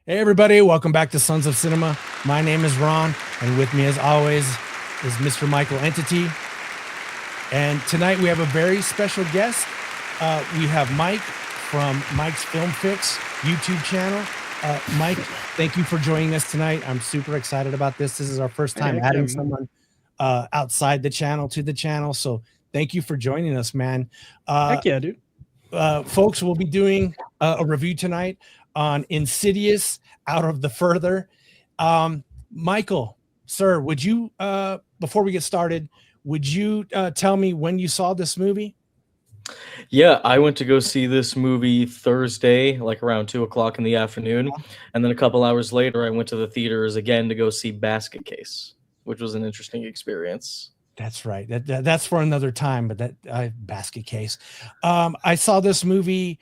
Hey, everybody, welcome back to Sons of Cinema. My name is Ron, and with me, as always, is Mr. Michael Entity. And tonight we have a very special guest. We have Mike from Mike's Film Fix YouTube channel. Mike, thank you for joining us tonight. I'm super excited about this. This is our first time Heck yeah, adding man. someone outside the channel to the channel. So thank you for joining us, man. Uh, Heck yeah, dude. Folks, we'll be doing a review tonight on Insidious Out of the Further. Michael, sir, would you, before we get started, would you tell me when you saw this movie? Yeah, I went to go see this movie Thursday, like around 2 o'clock in the afternoon. And then a couple hours later, I went to the theaters again to go see Basket Case, which was an interesting experience. That's right. That's for another time, but that basket case. I saw this movie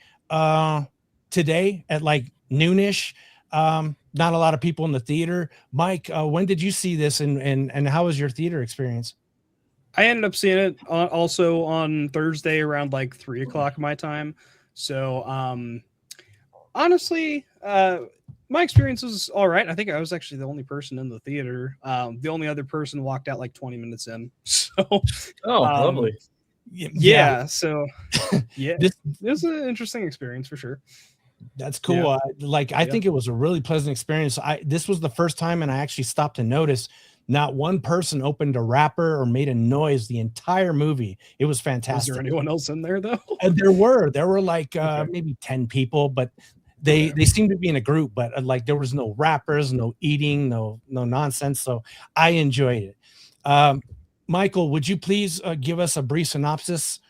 today at like noonish. Not a lot of people in the theater. Mike, when did you see this, and how was your theater experience? I ended up seeing it also on Thursday around like 3 o'clock my time. So, honestly, my experience was all right. I think I was actually the only person in the theater. The only other person walked out like 20 minutes in. So, Oh, um, lovely. Yeah, yeah. So, yeah, this it was an interesting experience for sure. that's Yeah. cool. I Yeah. think it was a really pleasant experience. This was the first time, and I actually stopped to notice not one person opened a wrapper or made a noise the entire movie. It was Was there fantastic. anyone else in there though? And there were like Okay. maybe 10 people, but they Okay. they seemed to be in a group, but like there was no rappers, no eating, no nonsense. So I enjoyed it. Um, Michael, would you please give us a brief synopsis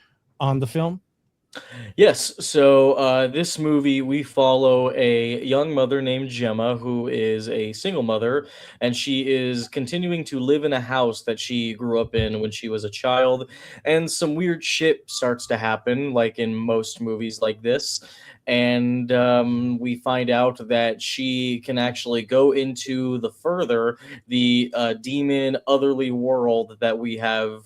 on the film? Yes, so this movie, we follow a young mother named Gemma who is a single mother, and she is continuing to live in a house that she grew up in when she was a child. And some weird shit starts to happen, like in most movies like this. And we find out that she can actually go into the further, the demon, otherly world that we have.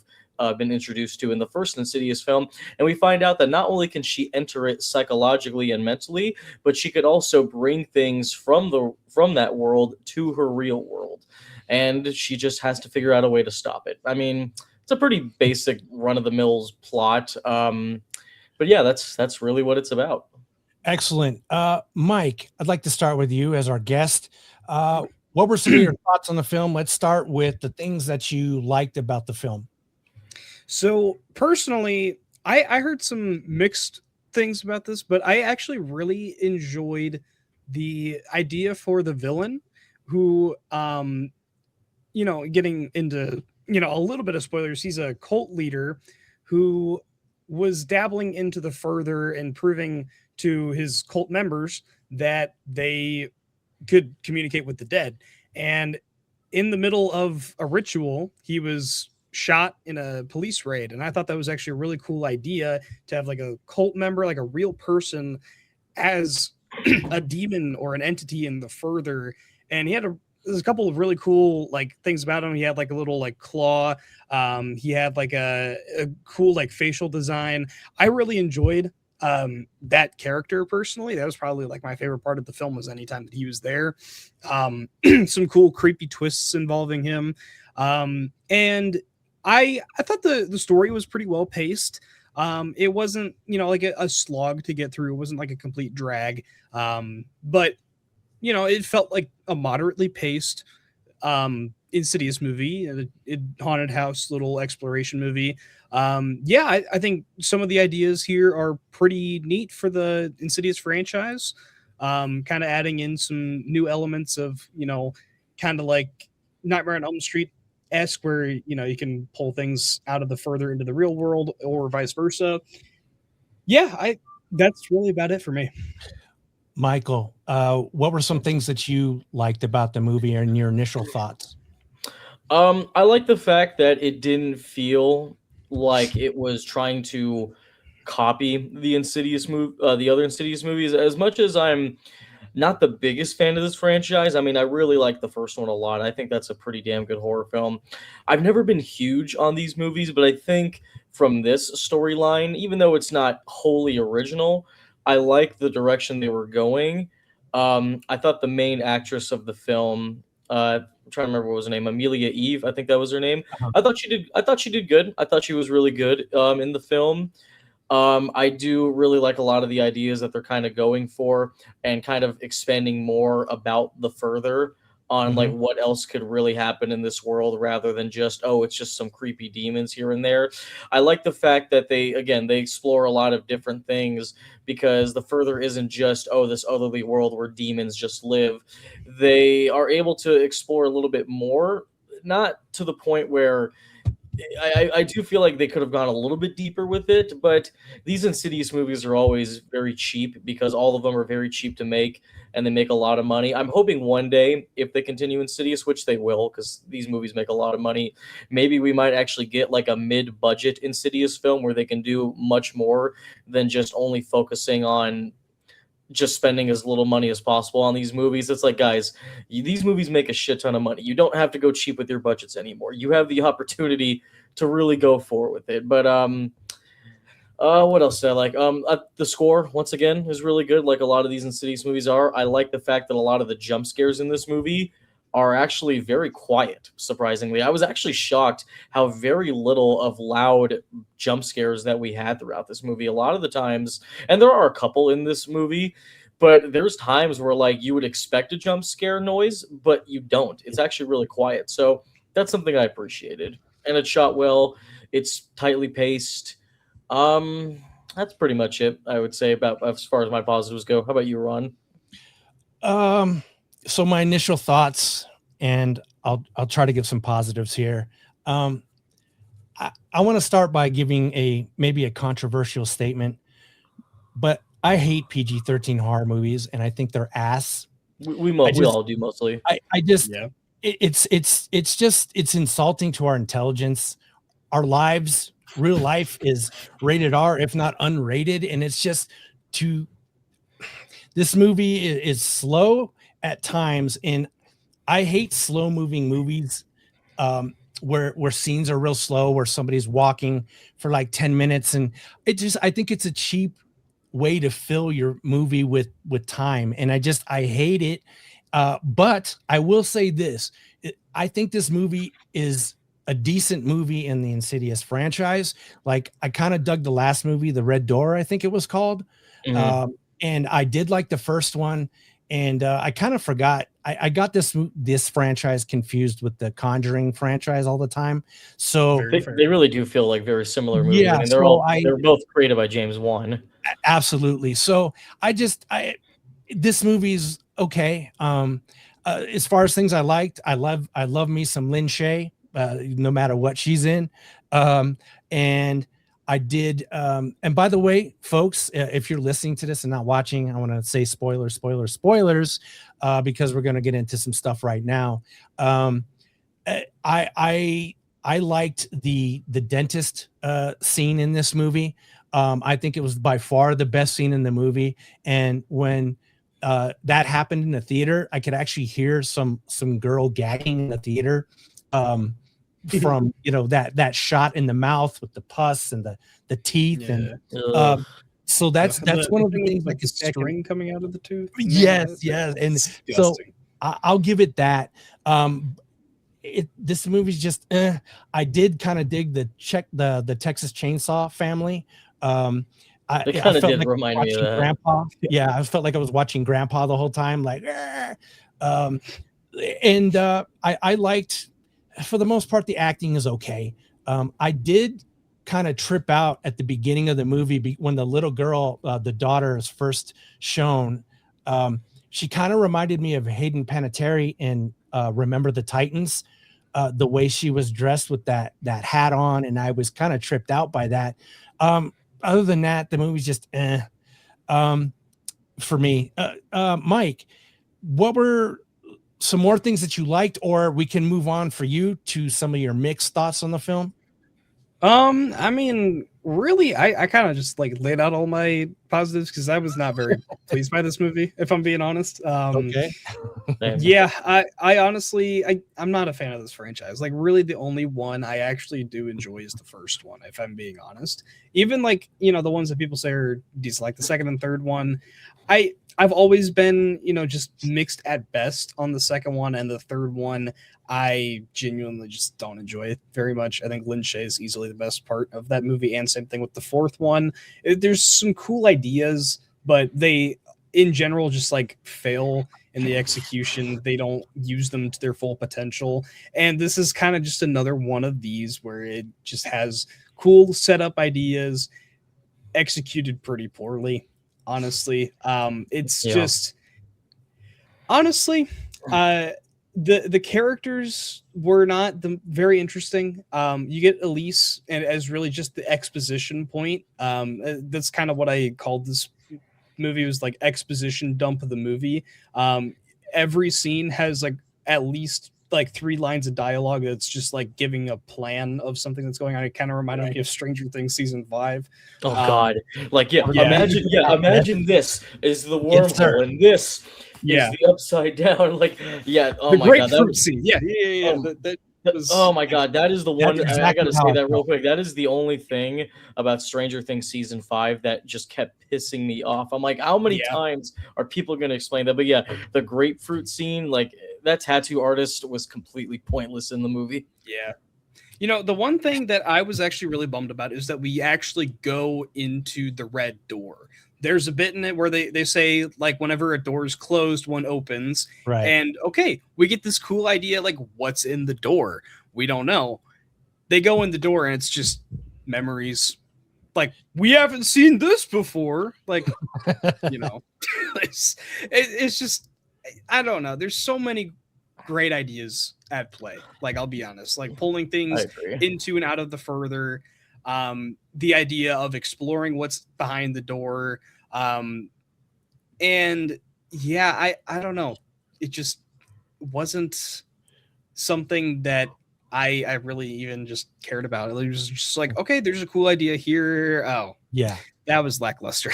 Been introduced to in the first Insidious film, and we find out that not only can she enter it psychologically and mentally, but she could also bring things from that world to her real world, and she just has to figure out a way to stop it. I mean, it's a pretty basic run of the mills plot, but yeah, that's really what it's about. Excellent. Mike, I'd like to start with you as our guest. What were some of your thoughts on the film? Let's start with the things that you liked about the film. So personally, I heard some mixed things about this, but I actually really enjoyed the idea for the villain who getting into, a little bit of spoilers, he's a cult leader who was dabbling into the further and proving to his cult members that they could communicate with the dead. And in the middle of a ritual, he was shot in a police raid. And I thought that was actually a really cool idea to have like a cult member, like a real person, as a demon or an entity in the further. And he had there's a couple of really cool like things about him. He had like a little like claw. He had like a cool like facial design. I really enjoyed that character personally. That was probably like my favorite part of the film, was anytime that he was there. Some cool creepy twists involving him. And I thought the story was pretty well paced. It wasn't, like a slog to get through. It wasn't like a complete drag. But it felt like a moderately paced Insidious movie, a haunted house little exploration movie. Yeah, I think some of the ideas here are pretty neat for the Insidious franchise. Kind of adding in some new elements of, kind of like Nightmare on Elm Street esque, where you can pull things out of the further into the real world, or vice versa. Yeah, I that's really about it for me. Michael, what were some things that you liked about the movie and your initial thoughts? I like the fact that it didn't feel like it was trying to copy the other Insidious movies. As much as I'm not the biggest fan of this franchise, I mean, I really like the first one a lot. I think that's a pretty damn good horror film. I've never been huge on these movies, but I think from this storyline, even though it's not wholly original, I like the direction they were going. I thought the main actress of the film, I'm trying to remember what was her name, Amelia Eve, I think that was her name. Uh-huh. I thought she did good. I thought she was really good in the film. I do really like a lot of the ideas that they're kind of going for and kind of expanding more about the further on like Mhm. what else could really happen in this world rather than just, oh, it's just some creepy demons here and there. I like the fact that they explore a lot of different things because the further isn't just, oh, this otherly world where demons just live. They are able to explore a little bit more, not to the point where I do feel like they could have gone a little bit deeper with it, but these Insidious movies are always very cheap because all of them are very cheap to make and they make a lot of money. I'm hoping one day, if they continue Insidious, which they will, because these movies make a lot of money, maybe we might actually get like a mid budget Insidious film where they can do much more than just only focusing on just spending as little money as possible on these movies. It's like, guys, these movies make a shit ton of money. You don't have to go cheap with your budgets anymore. You have the opportunity to really go for it with it. But what else did I like? The score once again is really good, like a lot of these Insidious movies are. I like the fact that a lot of the jump scares in this movie are actually very quiet. Surprisingly, I was actually shocked how very little of loud jump scares that we had throughout this movie. A lot of the times, and there are a couple in this movie, but there's times where like you would expect a jump scare noise, but you don't. It's actually really quiet. So that's something I appreciated, and it's shot well. It's tightly paced. um, that's pretty much it, I would say, about as far as my positives go. How about you, Ron? Um, so my initial thoughts, and I'll try to give some positives here. Um, I want to start by giving a maybe a controversial statement, but I hate PG-13 horror movies, and I think they're ass. I We just all do mostly. I just Yeah. it's just it's insulting to our intelligence. Our lives, real life is rated R, if not unrated, and it's just to this movie is slow at times, and I hate slow moving movies, where scenes are real slow, where somebody's walking for like 10 minutes, and I think it's a cheap way to fill your movie with time, and I hate it. But I will say this: I think this movie is a decent movie in the Insidious franchise. Like I kind of dug the last movie, The Red Door, I think it was called, Mhm. and I did like the first one. And I kind of forgot. I got this franchise confused with the Conjuring franchise all the time. So Very fair. They really do feel like very similar movies. I yeah, mean, so I they're both created by James Wan. absolutely. So I this movie's okay. As far as things I liked, I love me some Lin Shay, no matter what she's in. Um, and I did. And by the way, folks, if you're listening to this and not watching, I want to say spoilers, spoilers, spoilers, because we're going to get into some stuff right now. Um, I liked the dentist scene in this movie. I think it was by far the best scene in the movie. And when that happened in the theater, I could actually hear some girl gagging in the theater, um, from that shot in the mouth with the pus and the teeth, and Yeah. Ugh. um, so The that's one the of the thing with, things I like, the could say. string coming out of the tooth? Man, Yes, yes, and so disgusting. I'll give it that. Um, this movie's just I did kind of dig the Texas Chainsaw Family. Um, They I kind of felt did like I was remind me of watching that. Grandpa. Yeah, I felt like I was watching Grandpa the whole time, like um, and I liked, for the most part, the acting is okay. I did kind of trip out at the beginning of the movie when the little girl, the daughter, is first shown. Um, she kind of reminded me of Hayden Panettiere in Remember the Titans. The way she was dressed with that hat on, and I was kind of tripped out by that. Um, Other than that, the movie's just um, for me. Mike, what were some more things that you liked, or we can move on for you to some of your mixed thoughts on the film? I mean, Really, I kind of just like laid out all my positives because I was not very pleased by this movie, if I'm being honest. Okay. Same. Yeah, I honestly, I'm not a fan of this franchise. Like, really, the only one I actually do enjoy is the first one, if I'm being honest. Even like, the ones that people say are decent, like the second and third one, I've always been, just mixed at best on the second one, and the third one, I genuinely just don't enjoy it very much. I think Lin Shaye is easily the best part of that movie, and same thing with the fourth one. There's some cool ideas, but they, in general, just like fail in the execution. They don't use them to their full potential. And this is kind of just another one of these where it just has cool setup ideas executed pretty poorly, honestly. It's Yeah. just honestly, uh the characters were not very interesting. You get Elise and as really just the exposition point. That's kind of what I called this movie, was like exposition dump of the movie. Um, every scene has like at least like 3 lines of dialogue that's just like giving a plan of something that's going on. It kind of reminded me of Stranger Things season 5. Oh Um, God. Like, yeah, yeah, imagine this is the Yes, sir. wormhole and this is yeah. the upside down. Like, yeah, oh The my God, grapefruit scene. Yeah, yeah, yeah. Yeah. um, That oh was my yeah, God, that is the That's one. I exactly gotta how say I that real felt. quick. That is the only thing about Stranger Things season 5 that just kept pissing me off. I'm like, how many yeah, times are people gonna explain that? But yeah, the grapefruit scene, like that tattoo artist was completely pointless in the movie. yeah. The one thing that I was actually really bummed about is that we actually go into the red door. There's a bit in it where they say, like, whenever a door is closed, one opens. Right. And okay, we get this cool idea, like, what's in the door? We don't know. They go in the door and it's just memories. Like, we haven't seen this before. Like, you know, it's just, I don't know. There's so many great ideas at play. Like, I'll be honest, like pulling I things agree. into and out of the further, the idea of exploring what's behind the door, um, and yeah, I don't know. It just wasn't something that I really even just cared about. It was just like, okay, there's a cool idea here. Oh, Yeah. that was lackluster.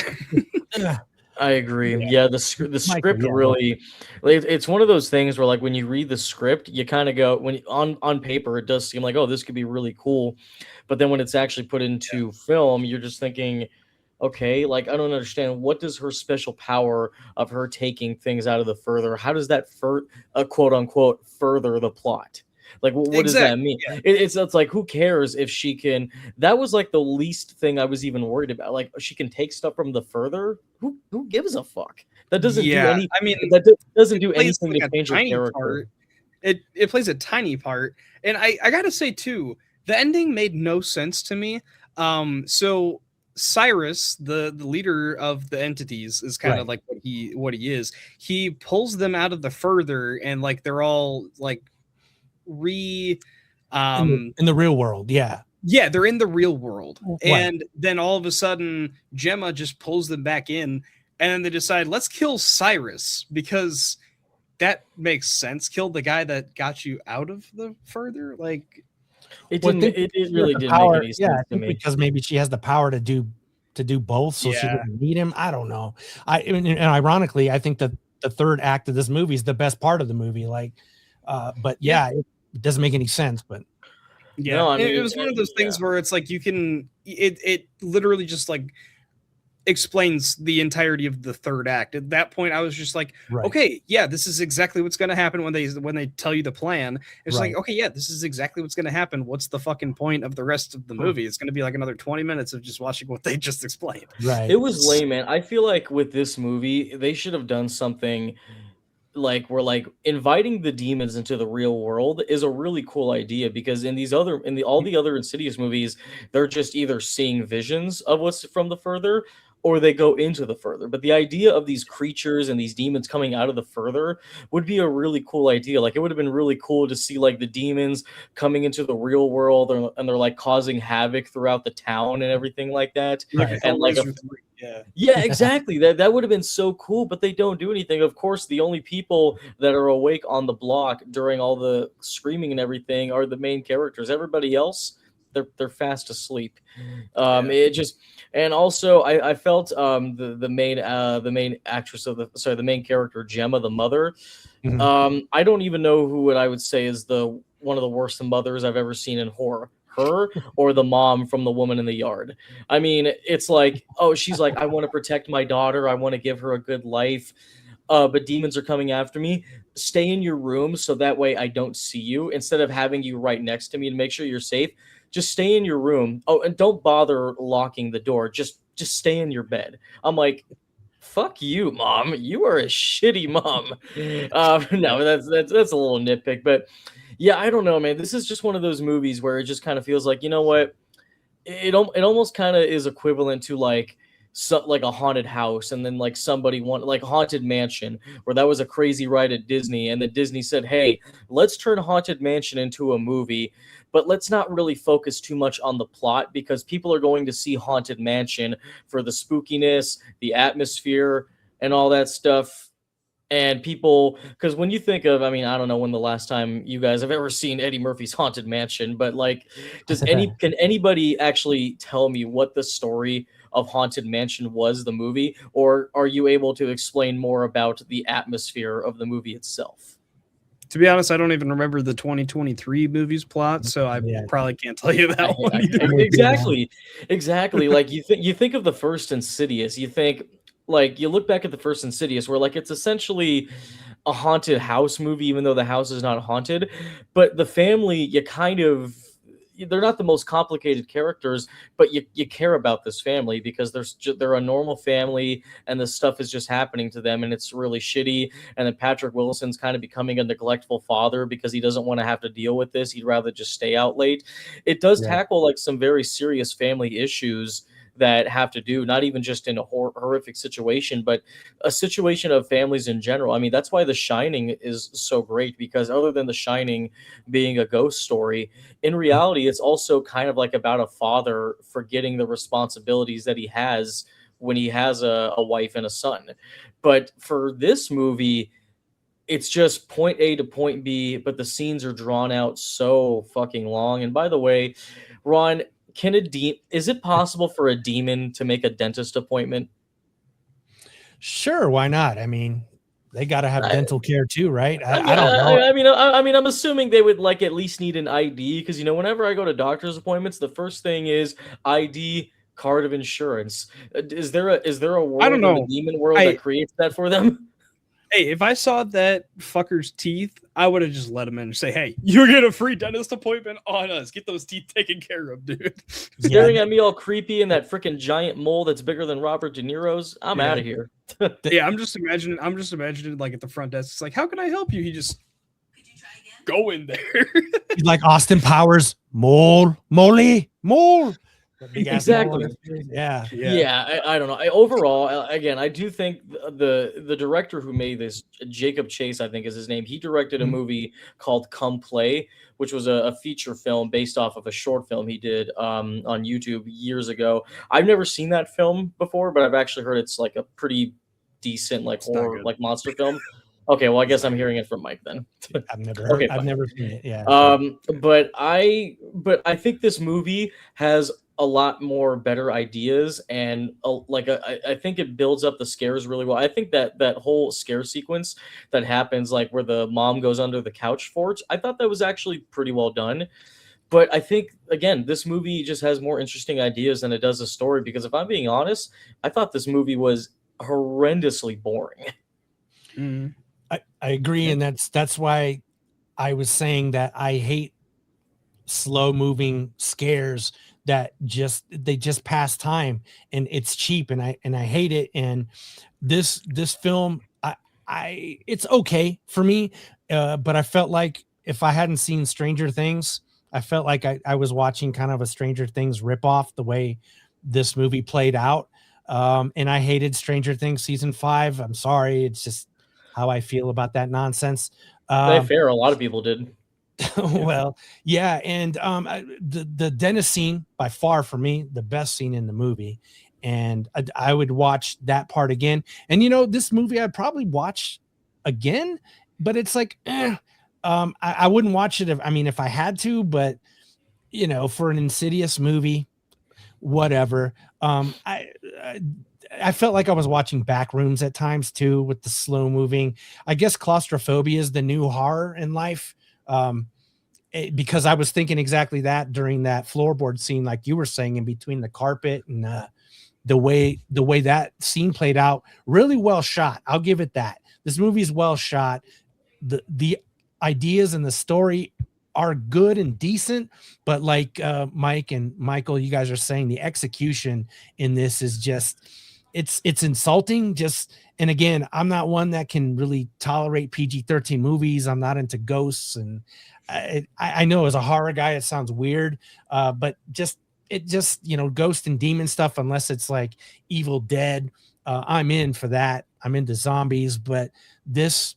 Ugh. I agree. Yeah. Yeah, the Michael, script yeah, go ahead. really, like, it's one of those things where like when you read the script, you kind of go when on paper it does seem like, oh, this could be really cool, but then when it's actually put into film, you're just thinking, okay, like I don't understand, what does her special power of her taking things out of the further, how does that quote unquote further the plot? Like what does that Exactly. mean? Yeah. It's like, who cares if she can, that was like the least thing I was even worried about. Like, she can take stuff from the further. Who gives a fuck? That doesn't do Yeah. any. I mean, Doesn't it do plays anything to like a change her tiny character. part. It plays a tiny part, and I gotta say too, the ending made no sense to me. So Cyrus, the leader of the entities, is kind of Right. like what he is. He pulls them out of the further, and like they're all like re, um, In the real world, yeah. yeah, they're in the real world. Right. And then all of a sudden, Gemma just pulls them back in, and then they decide, let's kill Cyrus because that makes sense. Kill the guy that got you out of the further. Like, It Well, I didn't. think It she has really the didn't make power. any Yeah, sense I to think me. because maybe she has the power to do both, so she yeah, doesn't need him. I don't know. And ironically, I think that the third act of this movie is the best part of the movie. Like, but yeah, yeah, it doesn't make any sense. But yeah. No, I It mean, was one of those yeah. things where it's like it literally just like explains the entirety of the third act. At that point, I was just like, right, okay, yeah, this is exactly what's going to happen when they tell you the plan. It's like, right. okay, yeah, this is exactly what's going to happen. What's the fucking point of the rest of the movie? It's going to be like another 20 minutes of just watching what they just explained. It Right. was lame, man. I feel like with this movie, they should have done something like where like inviting the demons into the real world is a really cool idea, because in these other in the all the other Insidious movies, they're just either seeing visions of what's from the further, or they go into the further. But the idea of these creatures and these demons coming out of the further would be a really cool idea. Like, it would have been really cool to see like the demons coming into the real world, and they're like causing havoc throughout the town and everything like that. Like a Right. And like a, Hellraiser 3. Yeah. yeah, exactly. That would have been so cool, but they don't do anything. Of course, the only people that are awake on the block during all the screaming and everything are the main characters. Everybody else, they're fast asleep. It just, and also I felt the main actress of the main character, Gemma, the mother. Mhm. I don't even know who I would say is the one of the worst mothers I've ever seen in horror. Her or the mom from The Woman in the Yard. I mean, it's like, oh, she's like, I want to protect my daughter. I want to give her a good life. But demons are coming after me. Stay in your room so that way I don't see you. Instead of having you right next to me to make sure you're safe, just stay in your room. Oh, and don't bother locking the door. Just stay in your bed. I'm like, fuck you, mom. You are a shitty mom. No, that's a little nitpick, but yeah, I don't know, man. This is just one of those movies where it just kind of feels like, you know what? It almost kind of is equivalent to like like a haunted house, and then like somebody want like Haunted Mansion, where that was a crazy ride at Disney, and then Disney said, hey, let's turn Haunted Mansion into a movie, but let's not really focus too much on the plot because people are going to see Haunted Mansion for the spookiness, the atmosphere, and all that stuff. And people, because when you think of, I mean, I don't know when the last time you guys have ever seen Eddie Murphy's Haunted Mansion, but like, can anybody actually tell me what the story of Haunted Mansion was, the movie, or are you able to explain more about the atmosphere of the movie itself? To be honest, I don't even remember the 2023 movie's plot, so I Yeah. probably can't tell you that one either. Exactly. Like you think of the first Insidious, you think like you look back at the first Insidious, where like it's essentially a haunted house movie, even though the house is not haunted. But the family, you kind of, they're not the most complicated characters, but you care about this family because they're a normal family, and this stuff is just happening to them, and it's really shitty. And then Patrick Wilson's kind of becoming a neglectful father because he doesn't want to have to deal with this. He'd rather just stay out late. It does Yeah. tackle like some very serious family issues that have to do not even just in a horrific situation, but a situation of families in general. I mean, that's why The Shining is so great, because other than The Shining being a ghost story, in reality, it's also kind of like about a father forgetting the responsibilities that he has when he has a wife and a son. But for this movie, it's just point A to point B, but the scenes are drawn out so fucking long. And by the way, Ron, is it possible for a demon to make a dentist appointment? Sure, why not? I mean, they got to have I, dental care too, right? I I mean, don't know. I mean, I'm assuming they would like at least need an ID, because you know, whenever I go to doctor's appointments, the first thing is ID, card of insurance. Is there a I don't world in the know. demon world that I creates that for them? Hey, if I saw that fucker's teeth, I would have just let him in and say, "Hey, you get a free dentist appointment on us. Get those teeth taken care of, dude." Yeah, Staring at me all creepy in that freaking giant mole that's bigger than Robert De Niro's. I'm yeah. out of here. Yeah, I'm just imagining. I'm just imagining like at the front desk. It's like, "How can I help you?" He just go in there. He's like Austin Powers, mole. The big ass mole on Exactly. his face. Yeah. Yeah, I don't know. Overall, again, I do think the director who made this, Jacob Chase, I think is his name. He directed a Mhm. movie called Come Play, which was a feature film based off of a short film he did on YouTube years ago. I've never seen that film before, but I've actually heard it's like a pretty decent like It's not horror good. like monster film. Okay, well, I It's guess not I'm good. hearing it from Mike then. I've Okay, fine. never seen it. Yeah. But I think this movie has a lot more better ideas, and I think it builds up the scares really well. I think that whole scare sequence that happens, like where the mom goes under the couch fort, I thought that was actually pretty well done. But I think again, this movie just has more interesting ideas than it does a story. Because if I'm being honest, I thought this movie was horrendously boring. Mhm. I agree, and that's why I was saying that I hate slow moving scares that they just pass time, and it's cheap, and I hate it. And this film, I it's okay for me, but I felt like if I hadn't seen Stranger Things, I felt like I was watching kind of a Stranger Things ripoff the way this movie played out. And I hated Stranger Things season 5. I'm sorry, it's just how I feel about that nonsense. To be Um, fair, a lot of people did. well, yeah, and the dentist scene by far for me the best scene in the movie, and I would watch that part again. And you know, this movie I'd probably watch again, but it's like, I wouldn't watch it if I had to, but for an Insidious movie, whatever. I I felt like I was watching Backrooms at times too, with the slow moving. I guess claustrophobia is the new horror in life. Um, because I was thinking exactly that during that floorboard scene, like you were saying, in between the carpet and the way that scene played out, really well shot. I'll give it that. This movie is well shot. The ideas and the story are good and decent, but like Mike and Michael, you guys are saying, the execution in this is just it's insulting. Just, and again, I'm not one that can really tolerate PG-13 movies. I'm not into ghosts, and I know as a horror guy it sounds weird, but just ghost and demon stuff, unless it's like Evil Dead, I'm in for that. I'm into zombies, but this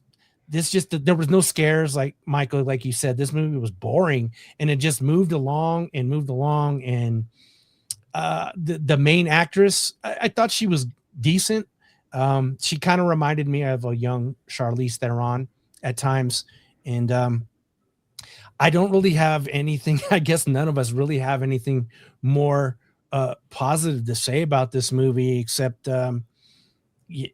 just, there was no scares. Like Michael, like you said, this movie was boring, and it just moved along and moved along. And the main actress, I thought she was decent. She kind of reminded me of a young Charlize Theron at times. And I don't really have anything. I guess none of us really have anything more positive to say about this movie, except it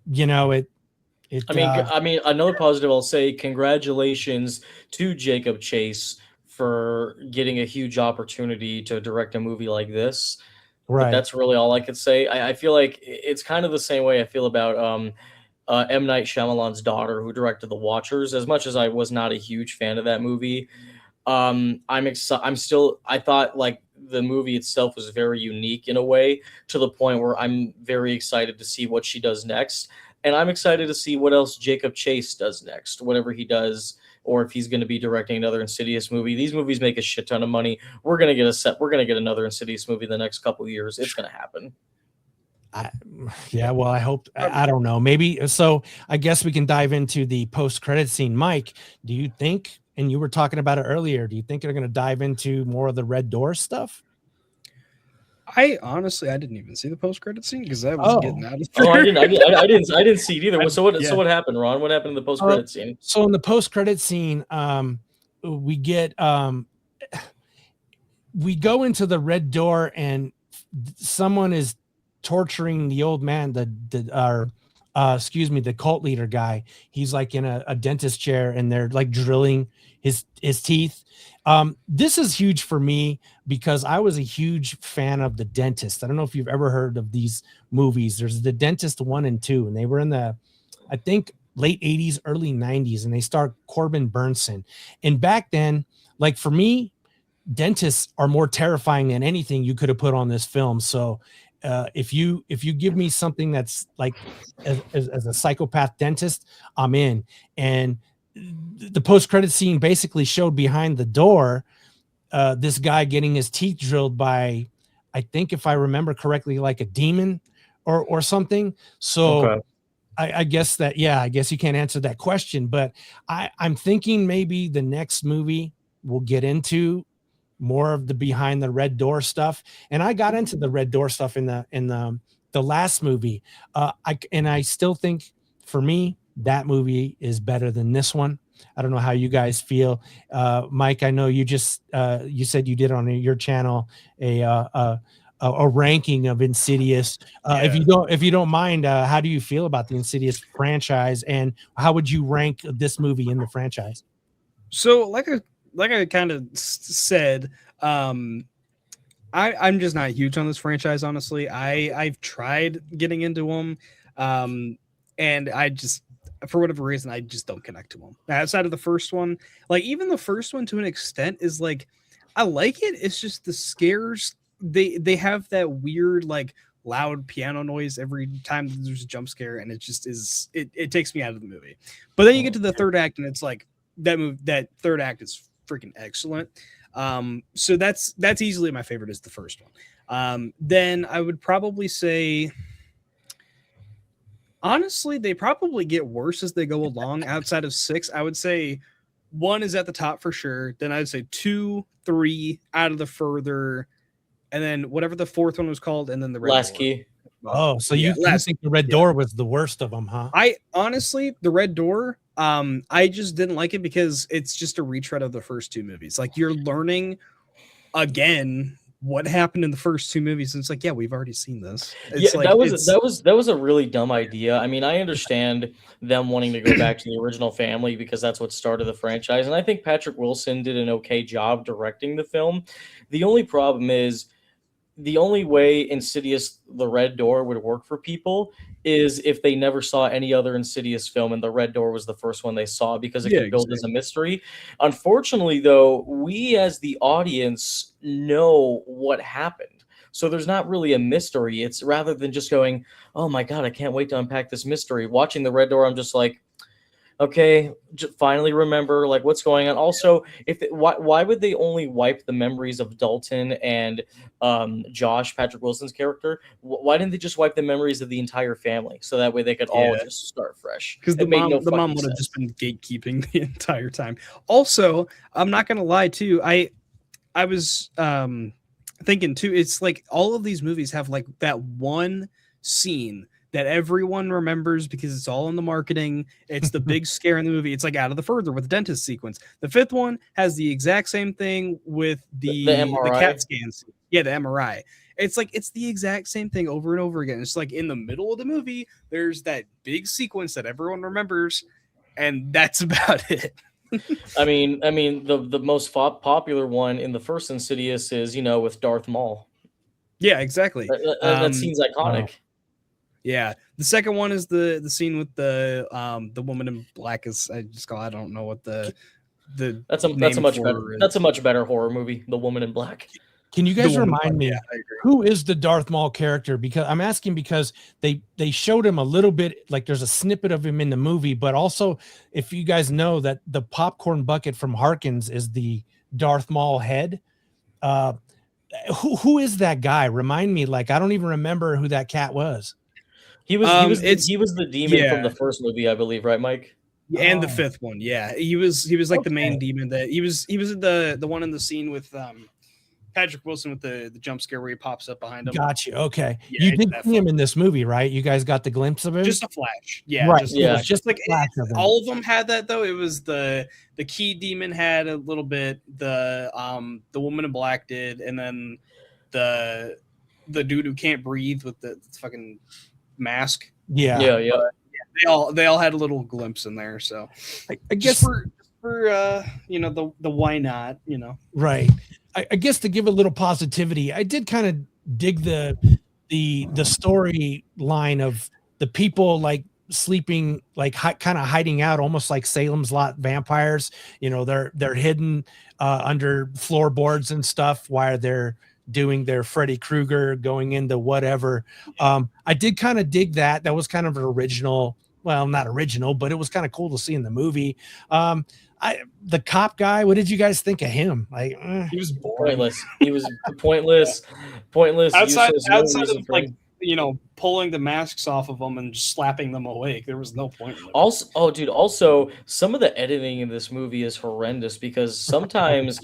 I mean, another positive I'll say, congratulations to Jacob Chase for getting a huge opportunity to direct a movie like this. But right. that's really all I could say. I feel like it's kind of the same way I feel about M. Night Shyamalan's daughter, who directed The Watchers. As much as I was not a huge fan of that movie, I'm excited. I thought like the movie itself was very unique in a way, to the point where I'm very excited to see what she does next. And I'm excited to see what else Jacob Chase does next, whatever he does, or if he's going to be directing another Insidious movie. These movies make a shit ton of money. We're going to get another Insidious movie the next couple of years. It's going to happen. I, yeah, well, I hope, I don't know, maybe. So I guess we can dive into the post-credit scene. Mike, do you think, and you were talking about it earlier, do you think they're going to dive into more of the Red Door stuff? I honestly, I didn't even see the post credit scene because I was getting Oh, out of Oh, there. I didn't see it either. So Yeah. what happened, Ron? What happened in the post uh, credit scene? so in the post-credit scene, we get we go into the Red Door, and someone is torturing the old man, the our excuse me, the cult leader guy. He's like in a dentist chair, and they're like drilling his teeth. This is huge for me because I was a huge fan of The Dentist. I don't know if you've ever heard of these movies. There's The Dentist 1 and 2, and they were in the, I think, late 80s, early 90s, and they start Corbin Burnson. And back then, like for me, dentists are more terrifying than anything you could have put on this film. So if you give me something that's like as a psychopath dentist, I'm in. And the post-credit scene basically showed behind the door this guy getting his teeth drilled by, I think if I remember correctly, like a demon or something. So Okay. I guess that, yeah, I guess you can't answer that question, but I'm thinking maybe the next movie will get into more of the behind the red door stuff. And I got into the red door stuff in the last movie. I still think, for me, that movie is better than this one. I don't know how you guys feel. Mike, I know you just you said you did on your channel a ranking of Insidious. If you don't mind, how do you feel about the Insidious franchise, and how would you rank this movie in the franchise? So like I kind of said, I'm just not huge on this franchise, honestly. I've tried getting into them, and I just, for whatever reason, I just don't connect to them. Outside of the first one, like even the first one to an extent is like, I like it. It's just the scares. They have that weird like loud piano noise every time there's a jump scare, and it just is it takes me out of the movie. But then you get to the third act, and it's like that third act is freaking excellent. So that's easily my favorite, is the first one. Then I would probably say, honestly, they probably get worse as they go along. Outside of 6, I would say 1 is at the top for sure. Then I'd say 2, 3 out of the further, and then whatever the fourth one was called, and then the red Last door. key. Oh, so you think the red door was the worst of them, huh? I honestly, the red door, I just didn't like it because it's just a retread of the first 2 movies. Like, you're learning again, what happened in the first two movies? And it's like, yeah, we've already seen this. Yeah, It's like it's that was a really dumb idea. I mean, I understand them wanting to go back to the original family because that's what started the franchise, and I think Patrick Wilson did an okay job directing the film. The only problem is the only way Insidious the Red Door would work for people is if they never saw any other Insidious film and the Red Door was the first one they saw because it yeah, could build as a exactly. mystery. Unfortunately, though, we as the audience know what happened. So there's not really a mystery. It's rather than just going, "Oh my god, I can't wait to unpack this mystery." Watching the Red Door, I'm just like, okay, finally remember like what's going on. Also, if why would they only wipe the memories of Dalton and Josh, Patrick Wilson's character? Why didn't they just wipe the memories of the entire family so that way they could all Yeah, just start fresh? because It made no the mom fucking would have just sense. been gatekeeping the entire time. Also, I'm not gonna lie too. I was thinking too, it's like all of these movies have like that one scene that everyone remembers because it's all in the marketing. It's the big scare in the movie. It's like Out of the Further with the dentist sequence. The fifth one has the exact same thing with The the MRI. CAT scans. Yeah, the MRI. It's like it's the exact same thing over and over again. It's like in the middle of the movie, there's that big sequence that everyone remembers, and that's about it. I mean, the most popular one in the first Insidious is with Darth Maul. Yeah, exactly. That scene's Wow. iconic. Yeah, the second one is the scene with the woman in black is I don't know what the That's a name much for better her that's a is. much better horror movie, The Woman in Black. Can you The guys woman in remind black. Yeah, me I agree. who is the Darth Maul character? Because I'm asking because they showed him a little bit, like there's a snippet of him in the movie, but also if you guys know that the popcorn bucket from Harkins is the Darth Maul head. Uh, who is that guy? Remind me. Like I don't even remember who that cat was. It's he was the demon from yeah, the first movie, I believe, right, Mike? and the Oh, fifth one. Yeah, he was like the okay. main demon that he was the one in the scene with Patrick Wilson with the jump scare where he pops up behind him. Got you. Okay. Yeah, You it's did that see fun. him in this movie, right? You guys got the glimpse of him? Just a flash. Yeah, Right. just a It was Yeah. flash. just It's a like flash of him. all of them had that though. It was the key demon had a little bit, the woman in black did, and then the the dude who can't breathe with the fucking mask. Yeah. Yeah, yeah. They all had a little glimpse in there. So I just guess for the why not, right. I guess to give a little positivity, I did kind of dig the storyline of the people like sleeping, like kind of hiding out, almost like Salem's Lot vampires. They're hidden under floorboards and stuff while they're doing their Freddy Krueger going into whatever. I did kind of dig that. That was kind of an original. Well, not original, but it was kind of cool to see in the movie. The cop guy. What did you guys think of him? Like, he was boring. Pointless. He was pointless, useless, no Outside of reason for like him. pulling the masks off of them and just slapping them awake, there was no point in it. Also, oh, dude, also some of the editing in this movie is horrendous because sometimes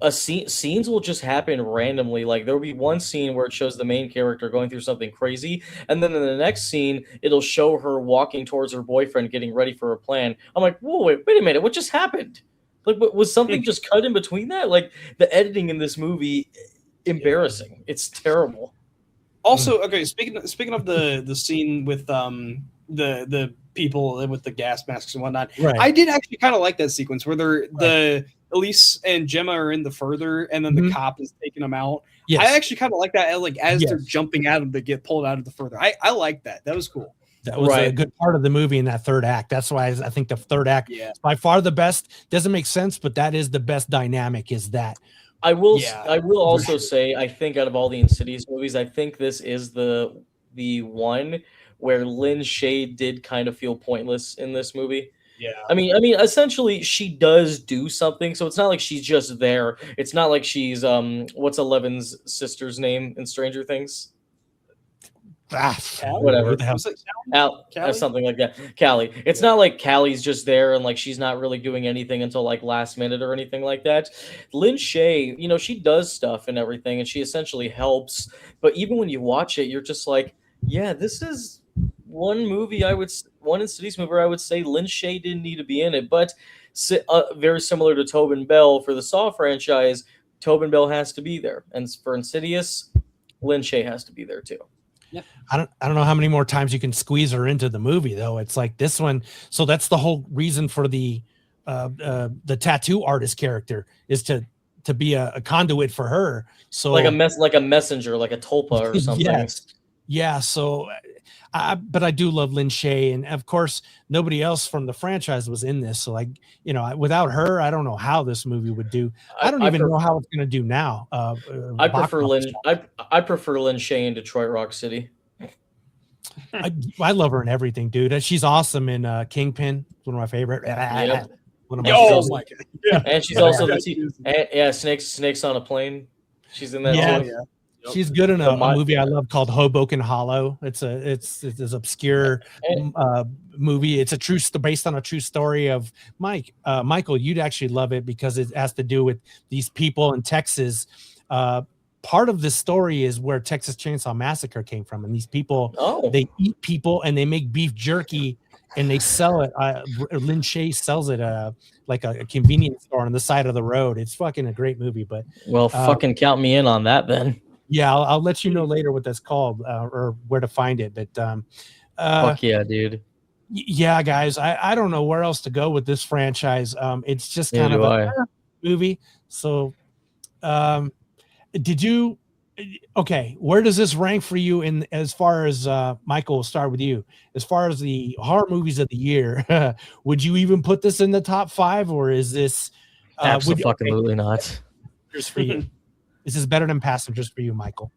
scenes will just happen randomly. Like there will be one scene where it shows the main character going through something crazy, and then in the next scene, it'll show her walking towards her boyfriend, getting ready for a plan. I'm like, whoa, wait a minute, what just happened? Like, was something just cut in between that? Like the editing in this movie, embarrassing. It's terrible. Also, okay, speaking of the scene with the people with the gas masks and whatnot, right. I did actually kind of like that sequence where the Elise and Gemma are in the further, and then the Mhm. cop is taking them out. I Yes. actually kind of like that, like as they're Yes. jumping at them, they get pulled out of the further. I like that. That was cool. That was a Right. good part of the movie in that third act. That's why I think the third act Yeah. is by far the best. Doesn't make sense, but that is the best dynamic. Is that Yeah. I will for also sure? say I think out of all the Insidious movies, I think this is the one where Lynn Shade did kind of feel pointless in this movie. Yeah. I mean, essentially she does do something, so it's not like she's just there. It's not like she's what's Eleven's sister's name in Stranger Things? Ah, Callie? who Whatever. the hell? Was it Callie? Something like that. Callie. It's not like Callie's just there and like she's not really doing anything until like last minute or anything like that. Lynn Shay, she does stuff and everything, and she essentially helps. But even when you watch it, you're just like, yeah, this is one Insidious movie where I would say Lynn Shay didn't need to be in it, but very similar to Tobin Bell for the Saw franchise. Tobin Bell has to be there, and for Insidious, Lin Shaye has to be there too. I don't know how many more times you can squeeze her into the movie though. It's like this one. So that's the whole reason for the tattoo artist character is to be a conduit for her. So like a messenger, like a tulpa or something. yes. Yeah. So, but I do love Lin Shaye, and of course, nobody else from the franchise was in this. So, like, without her, I don't know how this movie would do. I don't even know how it's going to do now. I prefer I prefer Lin Shaye in Detroit Rock City. I love her in everything, dude. She's awesome in Kingpin. One of my favorite. Yep. One of my Yeah. And she's also Snakes on a Plane. She's in that too. Yeah. She's good in a movie I love called Hoboken Hollow. It's this obscure movie. It's based on a true story of Michael. You'd actually love it because it has to do with these people in Texas. Part of this story is where Texas Chainsaw Massacre came from, and these people they eat people and they make beef jerky and they sell it. Lin Shaye sells it like a convenience store on the side of the road. It's fucking a great movie. But fucking count me in on that then. Yeah, I'll let you know later what that's called or where to find it. But fuck yeah, dude. Yeah, guys, I don't know where else to go with this franchise. It's just kind of a movie. So, where does this rank for you in as far as Michael? We'll start with you. As far as the horror movies of the year, would you even put this in the top 5, or is this absolutely not? Just for you. This is better than Passengers for you, Michael.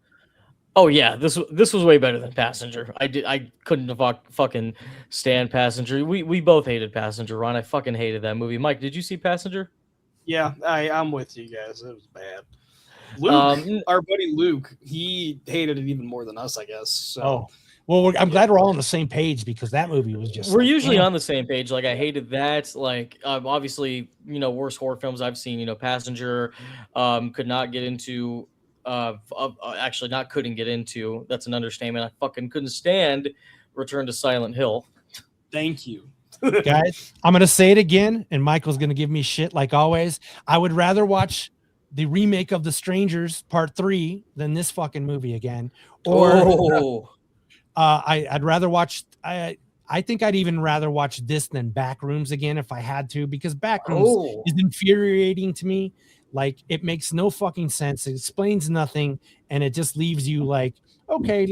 Oh yeah, this was way better than Passenger. I couldn't fucking stand Passenger. We both hated Passenger, Ron. I fucking hated that movie. Mike, did you see Passenger? Yeah, I'm with you guys. It was bad. Luke, our buddy Luke, he hated it even more than us, I guess. So. Well, I'm glad we're all on the same page because that movie was just. We're usually on the same page. Like I hated that. Like obviously, worst horror films I've seen. Passenger, could not get into. Actually, not couldn't get into. That's an understatement. I fucking couldn't stand Return to Silent Hill. Thank you, guys. I'm gonna say it again, and Michael's gonna give me shit like always. I would rather watch the remake of The Strangers Part 3 than this fucking movie again. Or. I'd rather watch. I think I'd even rather watch this than Backrooms again if I had to, because Backrooms is infuriating to me. Like it makes no fucking sense. It explains nothing, and it just leaves you like, okay,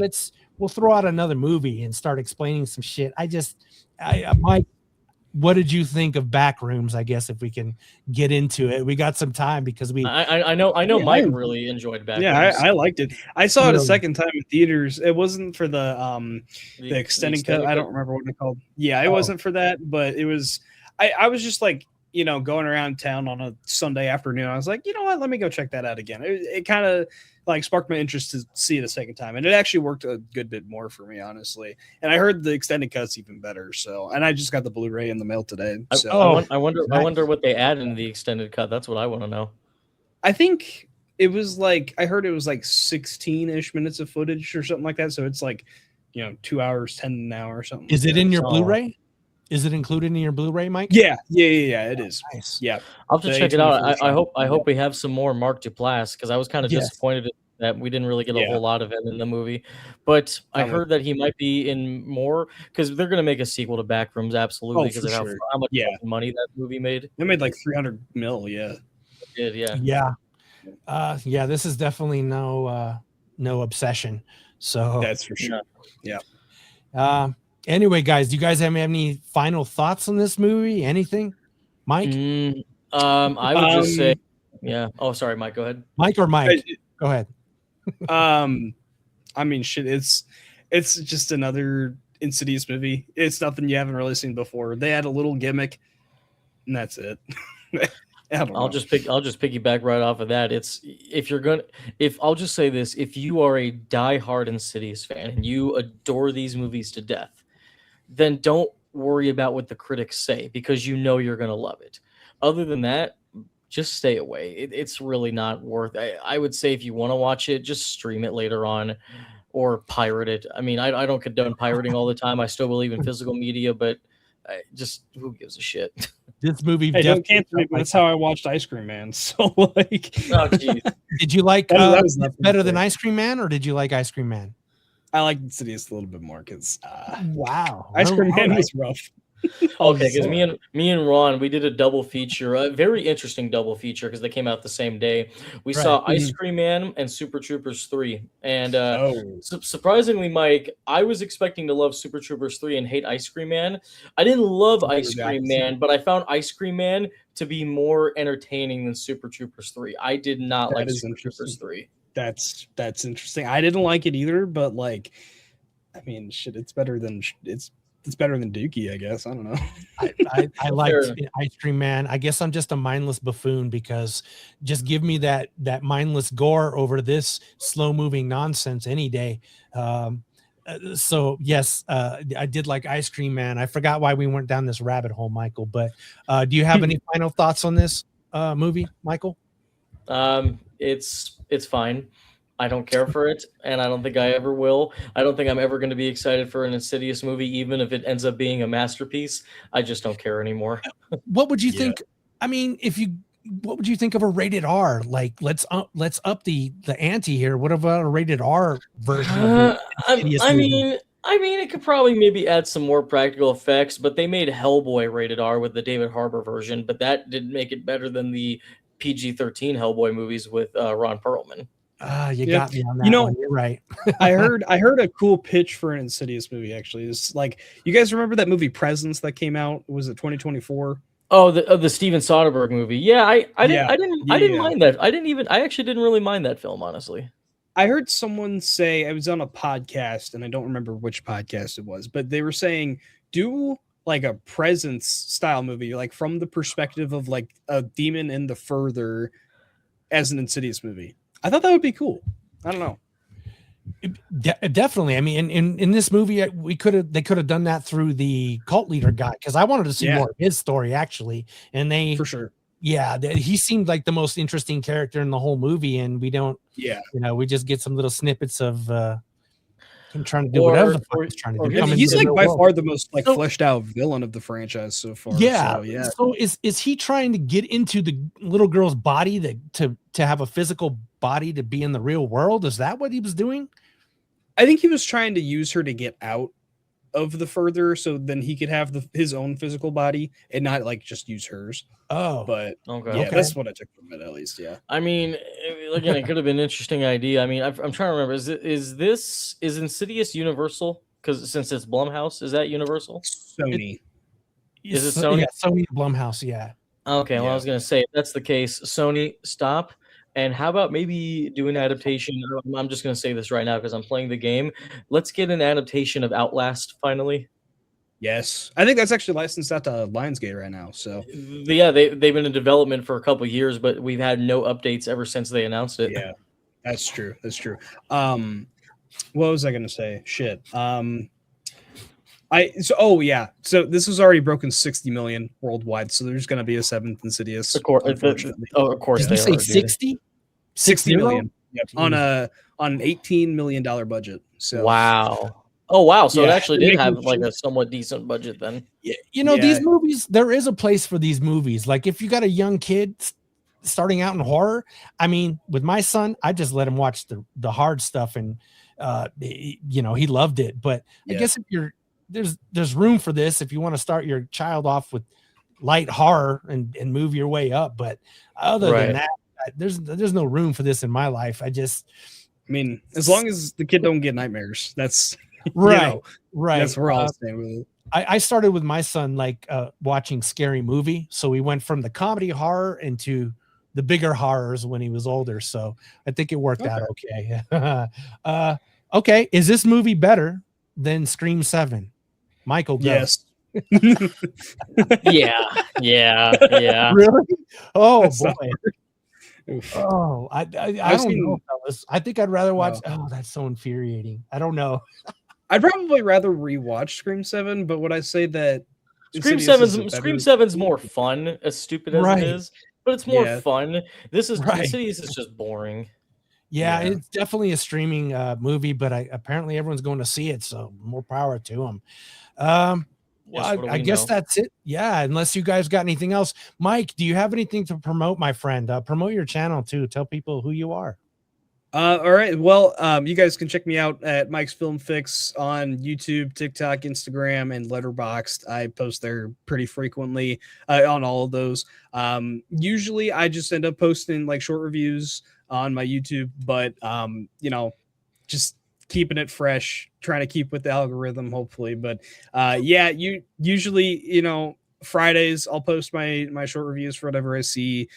we'll throw out another movie and start explaining some shit. Mike, what did you think of Backrooms? I guess if we can get into it, we got some time because I know Mike really enjoyed Backrooms. Yeah, I liked it. I saw it a second time in theaters. It wasn't for the extended cut. I don't remember what it called. Yeah, it wasn't for that, but it was. I was just like going around town on a Sunday afternoon. I was like, you know what? Let me go check that out again. It kind of like sparked my interest to see it a second time, and it actually worked a good bit more for me, honestly. And I heard the extended cut's even better. So, and I just got the Blu-ray in the mail today. So I wonder what they add in the extended cut. That's what I want to know. I think it was like I heard it was like 16-ish minutes of footage or something like that. So it's like 2 hours, 10 an hour or something. Is it in your Blu-ray? Is it included in your Blu-ray, Mike? Yeah, it is. Nice. Yeah, I'll have to check it out. I hope we have some more Mark Duplass, because I was kind of disappointed that we didn't really get a whole lot of him in the movie. But I heard that he might be in more, because they're going to make a sequel to Backrooms, absolutely, because of how much money that movie made. They made like 300 mil. Yeah, it did. Yeah. This is definitely no obsession. So that's for sure. Yeah. Anyway, guys, do you guys have any final thoughts on this movie? Anything, Mike? I would just say, yeah. Oh, sorry, Mike. Go ahead. Mike or Mike? Go ahead. I mean, shit. It's just another Insidious movie. It's nothing you haven't really seen before. They had a little gimmick, and that's it. I'll just piggyback right off of that. I'll just say this: if you are a diehard Insidious fan and you adore these movies to death, then don't worry about what the critics say, because you're going to love it. Other than that, just stay away. It's really not worth it. I would say if you want to watch it, just stream it later on or pirate it. I mean, I don't condone pirating all the time. I still believe in physical media, but just who gives a shit? this movie. Hey, don't definitely cancel me, felt but like that's how I watched Ice Cream Man. So like, Oh, jeez. Did you like that was nothing better than before. Ice Cream Man, or did you like Ice Cream Man? I like Insidious a little bit more because Wow. Ice Cream All Man right. was rough. I'll Okay, just because say that. me and Ron, we did a double feature, a very interesting double feature because they came out the same day. We Right. saw Ice Mhm. Cream Man and Super Troopers 3. And Oh, surprisingly, Mike, I was expecting to love Super Troopers 3 and hate Ice Cream Man. I didn't love you were Ice the Cream opposite. Man, but I found Ice Cream Man to be more entertaining than Super Troopers 3. I did not That like is Super Troopers interesting. 3. That's interesting. I didn't like it either, but like, I mean, shit, it's better than it's better than Dookie, I guess. I don't know. I liked Ice Cream Man. I guess I'm just a mindless buffoon because just give me that mindless gore over this slow moving nonsense any day. So yes, I did like Ice Cream Man. I forgot why we went down this rabbit hole, Michael. But do you have any final thoughts on this movie, Michael? It's fine. I don't care for it, and I don't think I ever will. I don't think I'm ever going to be excited for an Insidious movie, even if it ends up being a masterpiece. I just don't care anymore. What would you Yeah. think? I mean, what would you think of a rated R? Like, let's up the ante here. What about a rated R version of the Insidious movie? I mean, it could probably maybe add some more practical effects, but they made Hellboy rated R with the David Harbour version, but that didn't make it better than the PG-13 Hellboy movies with Ron Perlman. Ah, you Yeah. got me on You that know, one. You're right. I heard a cool pitch for an Insidious movie. Actually, it's like, you guys remember that movie Presence that came out? Was it 2024? Oh, the Steven Soderbergh movie. Yeah, Yeah, I didn't yeah. mind that. I actually didn't really mind that film, honestly. I heard someone say, I was on a podcast and I don't remember which podcast it was, but they were saying do like a Presence style movie, like from the perspective of like a demon in the further as an Insidious movie. I thought that would be cool. I don't know. Definitely. I mean, in this movie, they could have done that through the cult leader guy because I wanted to see Yeah. more of his story actually, and they For sure. yeah, he seemed like the most interesting character in the whole movie, and we don't, Yeah. we just get some little snippets of him trying to do whatever the fuck he's trying to do. or come into He's the like real by world. far the most like So- fleshed out villain of the franchise so far. Yeah. So, yeah. So is he trying to get into the little girl's body to have a physical body to be in the real world? Is that what he was doing? I think he was trying to use her to get out of the further so then he could have his own physical body and not like just use hers. Oh, But Okay. yeah, Okay. that's what I took from it at least. Yeah. I mean, again, it could have been an interesting idea. I mean, I'm trying to remember. Is Insidious Universal? Because since it's Blumhouse, is that Universal? Sony. Is it So- Sony? Yeah, Sony Blumhouse. Yeah. Okay, well, I Yeah. was gonna say if that's the case, Sony, stop. And how about maybe do an adaptation? I'm just gonna say this right now because I'm playing the game. Let's get an adaptation of Outlast finally. Yes. I think that's actually licensed out to Lionsgate right now. So Yeah, they've been in development for a couple years, but we've had no updates ever since they announced it. yeah, that's true. That's true. What was I gonna say? Shit. Oh yeah. So this was already broken 60 million worldwide. So there's gonna be a seventh Insidious. Of course, Unfortunately. of course Did they you say are, dude. 60? 60 million. Yep. On Jeez. an $18 million budget. So Wow. Oh wow, so it Yeah, actually they're did have making like sure- a somewhat decent budget then. Yeah, Yeah. these movies, there is a place for these movies. Like if you got a young kid starting out in horror, I mean, with my son, I just let him watch the hard stuff and he loved it. But I Yeah. guess if there's room for this if you want to start your child off with light horror and move your way up. But other Right. than that, there's no room for this in my life. I mean, as long as the kid don't get nightmares, that's right. That's where I'll stand with it. I started with my son like watching Scary Movie, so we went from the comedy horror into the bigger horrors when he was older. So I think it worked out okay. Okay, is this movie better than Scream 7? Michael, go. Yes. Yeah. Really? Oh That's boy. not Oof. Oh, I don't know, fellas. I think I'd rather watch. Oh, that's so infuriating. I don't know. I'd probably rather rewatch Scream 7, but would I say that Scream Insidious is a Scream better- 7's more fun, as stupid as Right. it is, but it's more Yeah. fun. This is Right. Insidious is just boring. Yeah, Yeah. it's definitely a streaming movie, but apparently everyone's going to see it, so more power to them. Well, what do I we guess know? that's it. Yeah, unless you guys got anything else. Mike, do you have anything to promote, my friend? Promote your channel too. Tell people who you are. All right. Well, you guys can check me out at Mike's Film Fix on YouTube, TikTok, Instagram, and Letterboxd. I post there pretty frequently on all of those. Usually, I just end up posting like short reviews on my YouTube, but just keeping it fresh, trying to keep with the algorithm, hopefully. But yeah, you usually, Fridays I'll post my short reviews for whatever I see.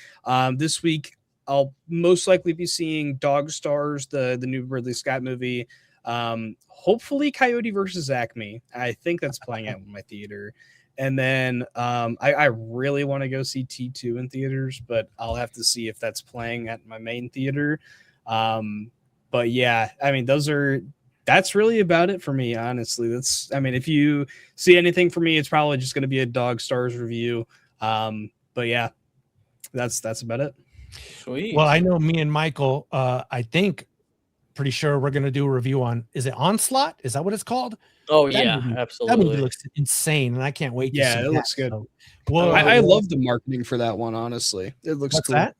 This week I'll most likely be seeing Dog Stars, the new Ridley Scott movie. Hopefully Coyote versus Acme. I think that's playing at my theater. And then I really want to go see T2 in theaters, but I'll have to see if that's playing at my main theater. But yeah, I mean, that's really about it for me, honestly. If you see anything for me, it's probably just going to be a Dog Stars review. But yeah, that's about it. Sweet. Well, I know me and Michael, I think pretty sure we're going to do a review on, is it Onslaught? Is that what it's called? Oh That yeah, movie, that movie absolutely. looks insane, and I can't wait to Yeah, see it that. looks good. So, well, I love the marketing for that one, honestly. It looks what's cool. that?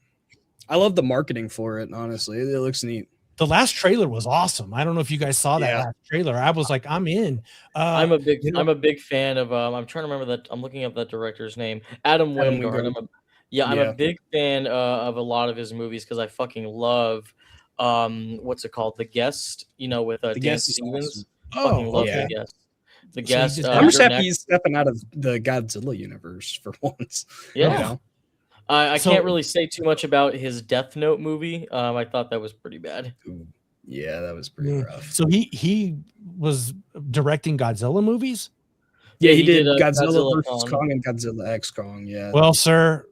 I love the marketing for it, honestly. It looks neat. The last trailer was awesome. I don't know if you guys saw that Yeah. last trailer. I was like, I'm in. I'm a big you know- I'm a big fan of I'm trying to remember that I'm looking up that director's name. Adam Wingard. I'm Yeah. a big fan of a lot of his movies because I fucking love what's it called? The Guest, with The Dan Guest is Stevens. awesome. Fucking love okay. The Guest. The So he Guest. just- I'm just Your happy Next- he's stepping out of the Godzilla universe for once. Yeah. You know? I So- can't really say too much about his Death Note movie. I thought that was pretty bad. Ooh, yeah, that was pretty rough. So he was directing Godzilla movies. Yeah, he did Godzilla Godzilla versus Kong. Kong and Godzilla X Kong. Yeah. Well, sir,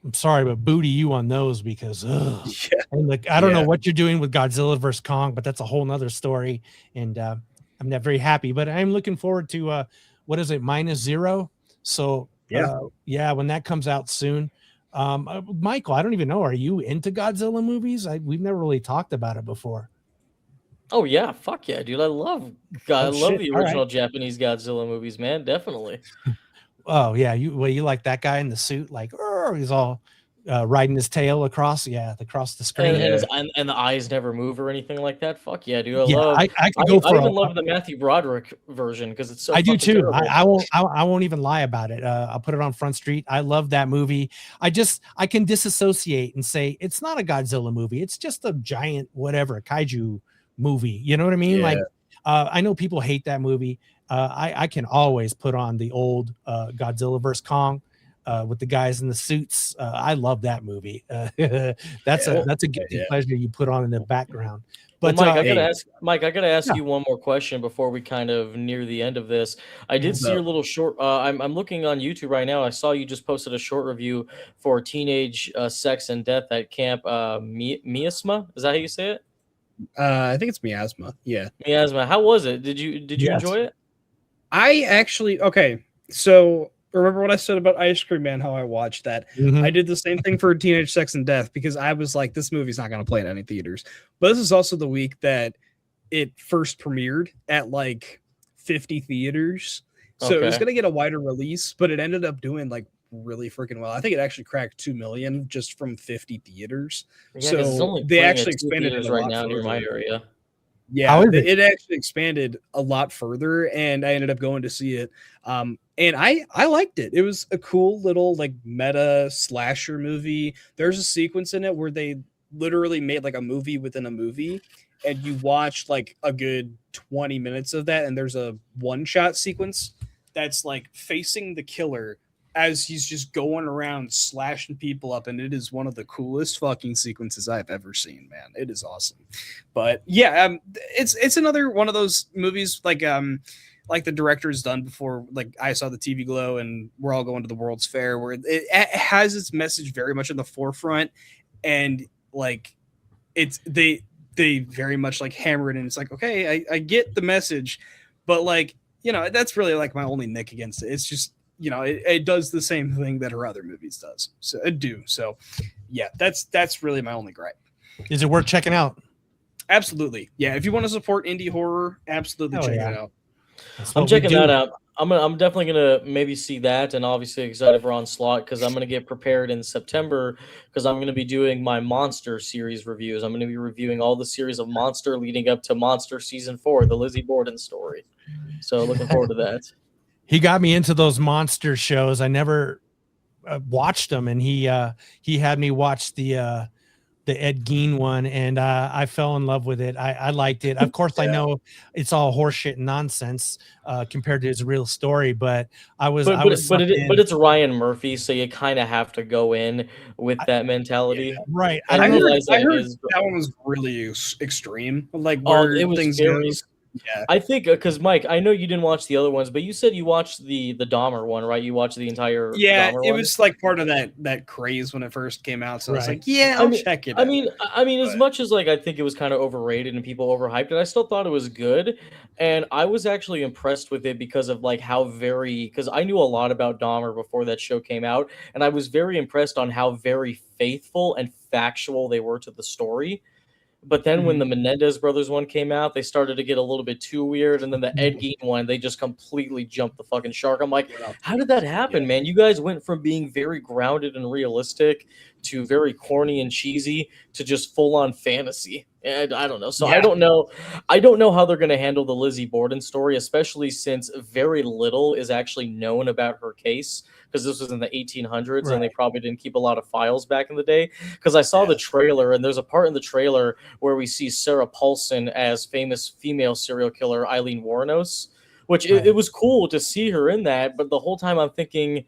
I'm sorry, but booty you on those because yeah. and like I don't know Yeah. what you're doing with Godzilla versus Kong, but that's a whole nother story. And I'm not very happy, but I'm looking forward to what is it, -0? So yeah, when that comes out soon. Michael, I don't even know. Are you into Godzilla movies? We've never really talked about it before. Oh yeah, fuck yeah, dude! I love Oh, the shit. All original Japanese Godzilla movies, man. Definitely. Oh yeah, you like that guy in the suit, like he's all riding his tail across the screen. And the eyes never move or anything like that. Fuck yeah, dude! I could go for I even love the Matthew Broderick version because it's so. I do fucking too. terrible. I won't even lie about it. I'll put it on Front Street. I love that movie. I can disassociate and say it's not a Godzilla movie. It's just a giant whatever kaiju movie. You know what I mean? Yeah. Like I know people hate that movie. I can always put on the old Godzilla vs Kong with the guys in the suits. I love that movie. That's a guilty pleasure you put on in the background. But Mike, I gotta ask you one more question before we kind of near the end of this. I did see your little short. I'm looking on YouTube right now. I saw you just posted a short review for Teenage Sex and Death at Camp Miasma. Is that how you say it? I think it's Miasma. Yeah. Miasma. How was it? Did you enjoy it? I actually so remember what I said about Ice Cream Man, how I watched that. I did the same thing for Teenage Sex and Death because I was like, this movie's not going to play in any theaters. But this is also the week that it first premiered at like 50 theaters. So it was going to get a wider release, but it ended up doing like really freaking well. I think it actually cracked 2 million just from 50 theaters. Yeah, so they actually expanded it right now near my area. Yeah, it actually expanded a lot further, and I ended up going to see it. And I liked it. It was a cool little like meta slasher movie. There's a sequence in it where they literally made like a movie within a movie, and you watch like a good 20 minutes of that, and there's a one-shot sequence that's like facing the killer as he's just going around slashing people up, and it is one of the coolest fucking sequences I've ever seen, man. It is awesome. But yeah, it's another one of those movies like the director's done before. Like I saw the TV Glow and We're All Going to the World's Fair, where it has its message very much in the forefront, and like it's they very much like hammer it in. It's like, okay, I get the message, but like, that's really like my only nick against it. It's just, it does the same thing that her other movies does. So yeah, that's really my only gripe. Is it worth checking out? Absolutely. Yeah. If you want to support indie horror, absolutely check it out. I'm checking that out. I'm definitely gonna maybe see that, and obviously excited for Onslaught because I'm gonna get prepared in September because I'm gonna be doing my Monster series reviews. I'm gonna be reviewing all the series of Monster leading up to Monster season 4, the Lizzie Borden story. So looking forward to that. He got me into those monster shows. I never watched them, and he had me watch the Ed Gein one, and I fell in love with it. I liked it. Of course, I Yeah. know it's all horseshit and nonsense compared to his real story, but But I was sucked but in. it's Ryan Murphy, so you kind of have to go in with I, that yeah, mentality right. I and don't know. realize I that heard is that one was really extreme, like oh, where it was things very. go. Yeah. I think because Mike, I know you didn't watch the other ones, but you said you watched the Dahmer one, right? You watched the entire Yeah, Dahmer it one. was like part of that craze when it first came out. So I was Right. like, yeah, I I'll mean, check it I out. mean, I mean, as But much as like I think it was kind of overrated and people overhyped it, I still thought it was good, and I was actually impressed with it because of like how very because I knew a lot about Dahmer before that show came out, and I was very impressed on how very faithful and factual they were to the story. But then when mhm. the Menendez brothers one came out, they started to get a little bit too weird, and then the Ed Gein one, they just completely jumped the fucking shark. I'm like, Went off the how did that rails. Yeah. happen, man? You guys went from being very grounded and realistic to very corny and cheesy to just full on fantasy. And I don't know. So I Yeah. don't know. I don't know how they're going to handle the Lizzie Borden story, especially since very little is actually known about her case because this was in the 1800s and they Right. probably didn't keep a lot of files back in the day. Because I saw the Yeah. trailer and there's a part in the trailer where we see Sarah Paulson as famous female serial killer Eileen Wuornos, which it Right. was cool to see her in that. But the whole time I'm thinking,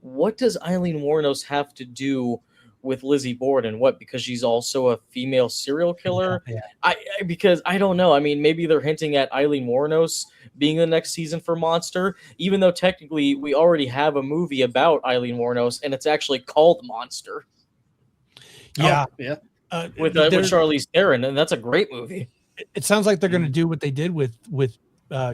what does Eileen Wuornos have to do with Lizzie Borden? What, because she's also a female serial Yeah. killer? Yeah. Because I don't know. I mean, maybe they're hinting at Eileen Wuornos being the next season for Monster, even though technically we already have a movie about Eileen Wuornos and it's actually called Monster Oh, Yeah. yeah. with They're Charlize Theron, and that's a great movie. it sounds like they're going to Mhm. do what they did with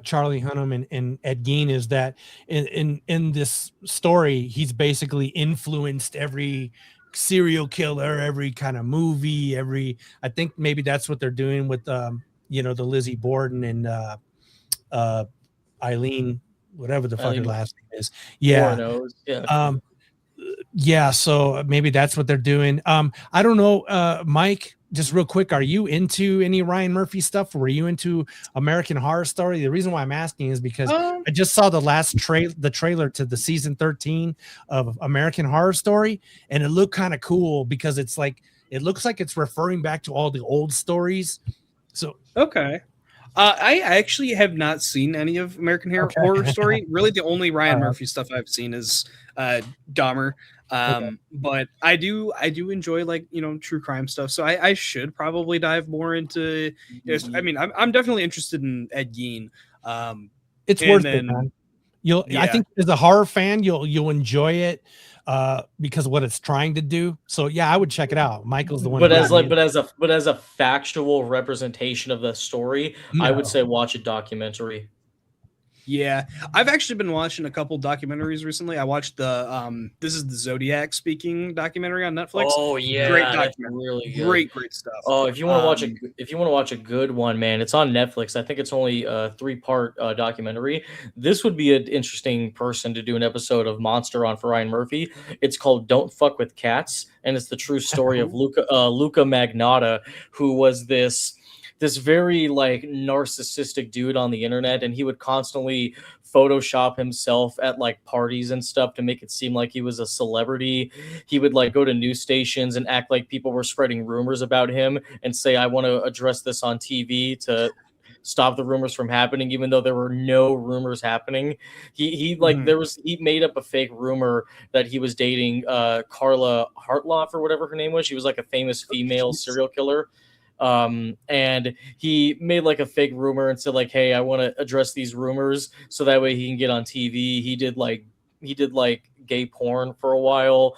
Charlie Hunnam and Ed Gein, is that in this story he's basically influenced every serial killer, every kind of movie, every. I think maybe that's what they're doing with the Lizzie Borden and uh Eileen, whatever the fuck her Eileen last name is. Yeah. Wuornos, yeah. Um, yeah, so maybe that's what they're doing. I don't know, Mike, just real quick, are you into any Ryan Murphy stuff? Were you into American Horror Story? The reason why I'm asking is because Um, I just saw the trailer to the season 13 of American Horror Story, and it looked kind of cool because it looks like it's referring back to all the old stories. So okay. I actually have not seen any of American okay. Horror Story. Really, the only All Ryan right. Murphy stuff I've seen is Dahmer. Okay. But I do enjoy, like, true crime stuff. So I should probably dive more into. I mean, I'm definitely interested in Ed Gein. Um, It's and worth it, then man. I yeah, think as a horror fan, you'll enjoy it because of what it's trying to do. So yeah, I would check it out. Michael's the one who But got as me like in. but as a factual representation of the story, I would No. say watch a documentary. yeah. I've actually been watching a couple documentaries recently. I watched the This is the Zodiac Speaking documentary on Netflix. Oh Great yeah, that's documentary. really good. Great stuff. Oh, if you want to watch Um, if you want to watch a good one, man, it's on Netflix. I think it's only a 3-part documentary. This would be an interesting person to do an episode of Monster on for Ryan Murphy. It's called "Don't Fuck with Cats," and it's the true story of Luca Magnotta, who was this very like narcissistic dude on the internet, and he would constantly Photoshop himself at like parties and stuff to make it seem like he was a celebrity. He would like go to news stations and act like people were spreading rumors about him and say, I want to address this on TV to stop the rumors from happening, even though there were no rumors happening. He like mhm. he made up a fake rumor that he was dating Carla Hartloff or whatever her name was. She was like a famous female serial killer. And he made like a fake rumor and said like, hey, I want to address these rumors so that way he can get on TV. He did like gay porn for a while.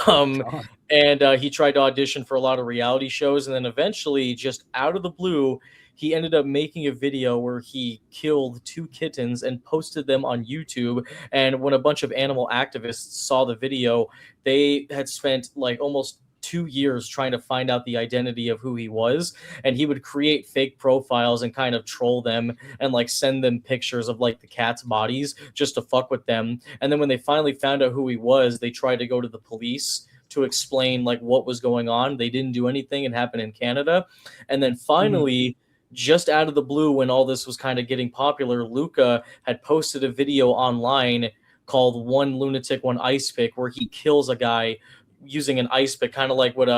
um God. and he tried to audition for a lot of reality shows, and then eventually, just out of the blue, he ended up making a video where he killed 2 kittens and posted them on YouTube. And when a bunch of animal activists saw the video, they had spent like almost 2 years trying to find out the identity of who he was, and he would create fake profiles and kind of troll them and like send them pictures of like the cats' bodies just to fuck with them. And then when they finally found out who he was, they tried to go to the police to explain like what was going on. They didn't do anything. It happened in Canada. And then finally, just out of the blue, when all this was kind of getting popular, Luca had posted a video online called One Lunatic, One Ice Pick, where he kills a guy using an ice pick, kind of like what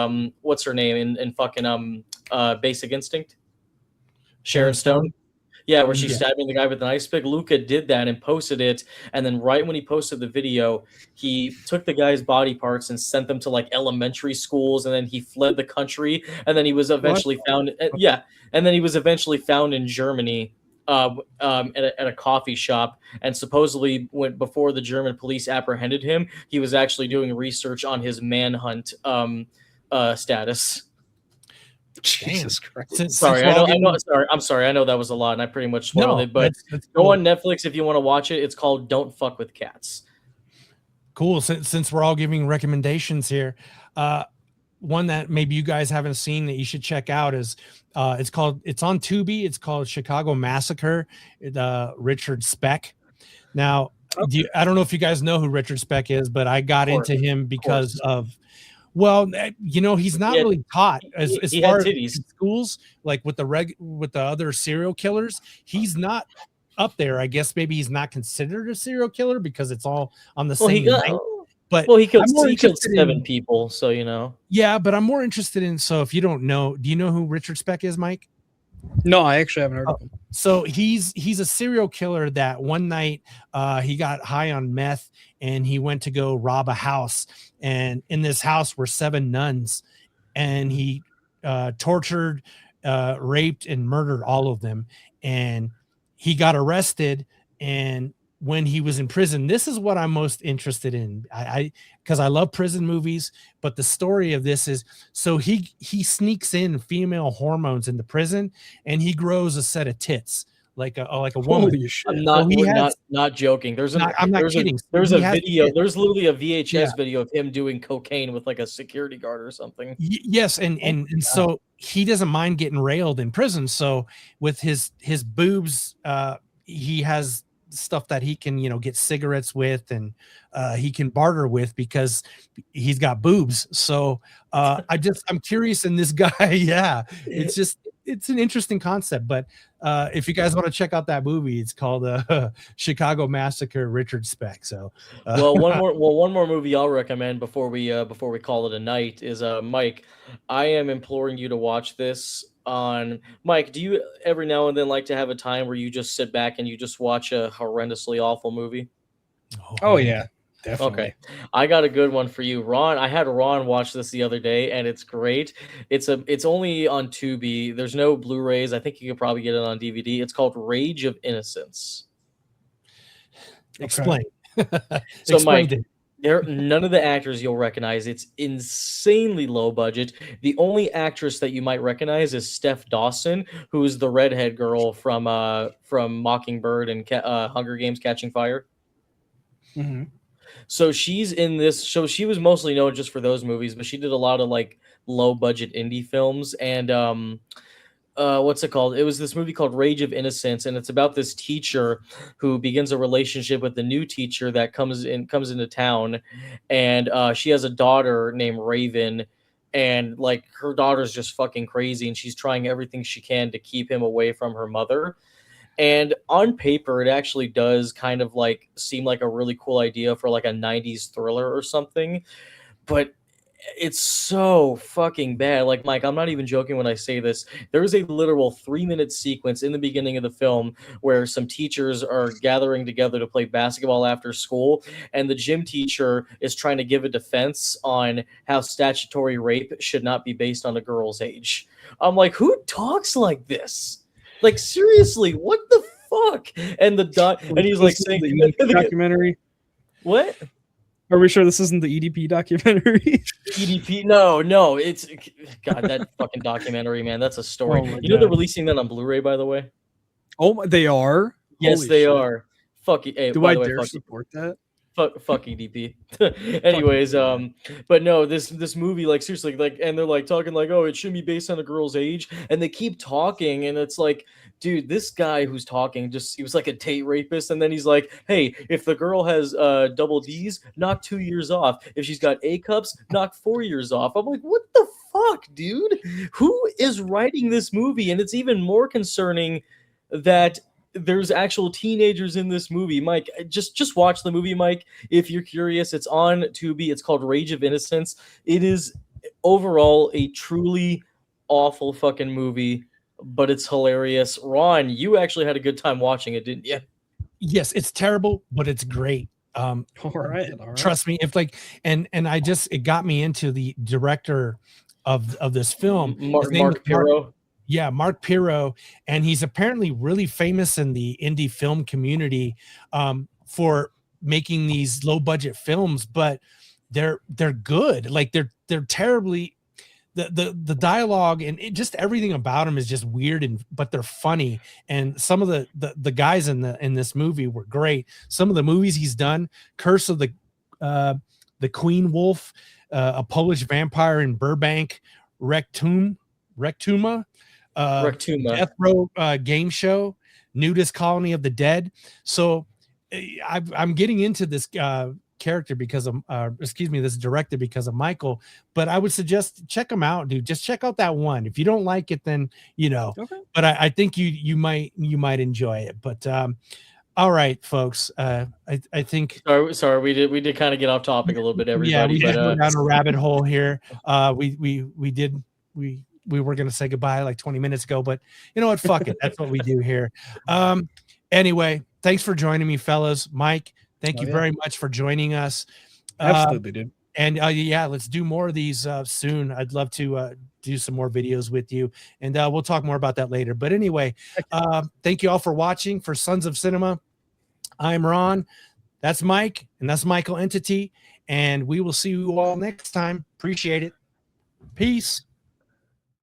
what's her name in fucking Basic Instinct? Sharon Stone. Yeah, where she's stabbing the guy with an ice pick. Luca did that and posted it, and then right when he posted the video, he took the guy's body parts and sent them to like elementary schools, and then he fled the country, and then he was eventually found. Yeah, and then he was eventually found in Germany, at a coffee shop, and supposedly before the German police apprehended him, he was actually doing research on his manhunt status. Jesus Christ. Sorry, I know. Sorry, I'm sorry. I know that was a lot, and I pretty much spoiled it. But that's go cool. on Netflix if you want to watch it. It's called "Don't Fuck with Cats." Cool. Since we're all giving recommendations here, one that maybe you guys haven't seen that you should check out is it's on Tubi. It's called Chicago Massacre. Richard Speck. Now, I don't know if you guys know who Richard Speck is, but I got into him because of. Well, he's not really taught as far as in schools, like with the other serial killers. He's not up there. I guess maybe he's not considered a serial killer because it's all on the same night. But he killed 7 people, so Yeah, but I'm more interested in. So if you don't know, do you know who Richard Speck is, Mike? No, I actually haven't heard of him. So he's a serial killer that one night he got high on meth and he went to go rob a house. And in this house were 7 nuns, and he tortured, raped, and murdered all of them. And he got arrested. And when he was in prison, this is what I'm most interested in. Because I love prison movies, but the story of this is, so he sneaks in female hormones into prison, and he grows a set of tits like a woman. Holy shit. I'm not joking. I'm not kidding. There's a video. There's literally a VHS video of him doing cocaine with like a security guard or something. Yes, and so he doesn't mind getting railed in prison. So with his boobs, he has stuff that he can get cigarettes with, and he can barter with because he's got boobs. So I'm curious in this guy. It's an interesting concept. But if you guys want to check out that movie, it's called Chicago Massacre, Richard Speck. So one more movie I'll recommend before we call it a night is Mike, I am imploring you to watch this. Mike, do you every now and then like to have a time where you just sit back and you just watch a horrendously awful movie? Oh yeah, definitely. Okay, I got a good one for you, Ron. I had Ron watch this the other day, and it's great. It's only on Tubi. There's no Blu-rays. I think you could probably get it on DVD. It's called Rage of Innocence. Explain. So, Mike, none of the actors you'll recognize. It's insanely low budget. The only actress that you might recognize is Steph Dawson, who is the redhead girl from Mockingbird and Hunger Games: Catching Fire. Mm-hmm. So she's in this show. She was mostly known just for those movies, but she did a lot of like low budget indie films. And what's it called? It was this movie called Rage of Innocence, and it's about this teacher who begins a relationship with the new teacher that comes into town, and she has a daughter named Raven, and like her daughter's just fucking crazy, and she's trying everything she can to keep him away from her mother. And on paper, it actually does kind of like seem like a really cool idea for like a 90s thriller or something, but it's so fucking bad. Like, Mike, I'm not even joking when I say this. There is a literal 3-minute sequence in the beginning of the film where some teachers are gathering together to play basketball after school, and the gym teacher is trying to give a defense on how statutory rape should not be based on a girl's age. I'm like, who talks like this? Like, seriously, what the fuck? And and he's like saying the documentary. What? Are we sure this isn't the EDP documentary? EDP? No, it's God, that fucking documentary, man. That's a story. Oh you know they're releasing that on Blu-ray, by the way. Oh, they are. Yes, they are. Fuck you. Hey, do I dare support that? Fuck EDP. Anyways, but no, this movie, like seriously, like, and they're like talking like, oh, it shouldn't be based on a girl's age, and they keep talking, and it's like, dude, this guy who's talking just he was like a date rapist, and then he's like, hey, if the girl has double D's, knock 2 years off. If she's got A cups, knock 4 years off. I'm like, what the fuck, dude? Who is writing this movie? And it's even more concerning that there's actual teenagers in this movie. Mike, just watch the movie, Mike, if you're curious. It's on Tubi. It's called Rage of Innocence. It is overall a truly awful fucking movie, but it's hilarious. Ron, you actually had a good time watching it, didn't you? Yes, it's terrible, but it's great. All right. Trust me, if like, and I just, it got me into the director of this film. Mark Pirro. Yeah, Mark Pirro, and he's apparently really famous in the indie film community for making these low budget films, but they're good. Like they're terribly, the dialogue and just everything about them is just weird, but they're funny. And some of the guys in this movie were great. Some of the movies he's done, Curse of the Queen Wolf, a Polish vampire in Burbank, Rectuma, Death Row Game Show, Nudist Colony of the Dead. So I'm getting into this character because of this director because of Michael, but I would suggest check him out, dude. Just check out that one. If you don't like it, then okay. But I think you might enjoy it. But all right, folks. I think sorry, we did kind of get off topic a little bit, everybody. Yeah, we did go down a rabbit hole here. We were going to say goodbye like 20 minutes ago, but you know what? Fuck it. That's what we do here. Anyway, thanks for joining me, fellas. Mike, thank you very much for joining us. Absolutely, dude. And yeah, let's do more of these soon. I'd love to do some more videos with you, and we'll talk more about that later. But anyway, thank you all for watching for Sons of Cinema. I'm Ron. That's Mike, and that's Michael Entity. And we will see you all next time. Appreciate it. Peace.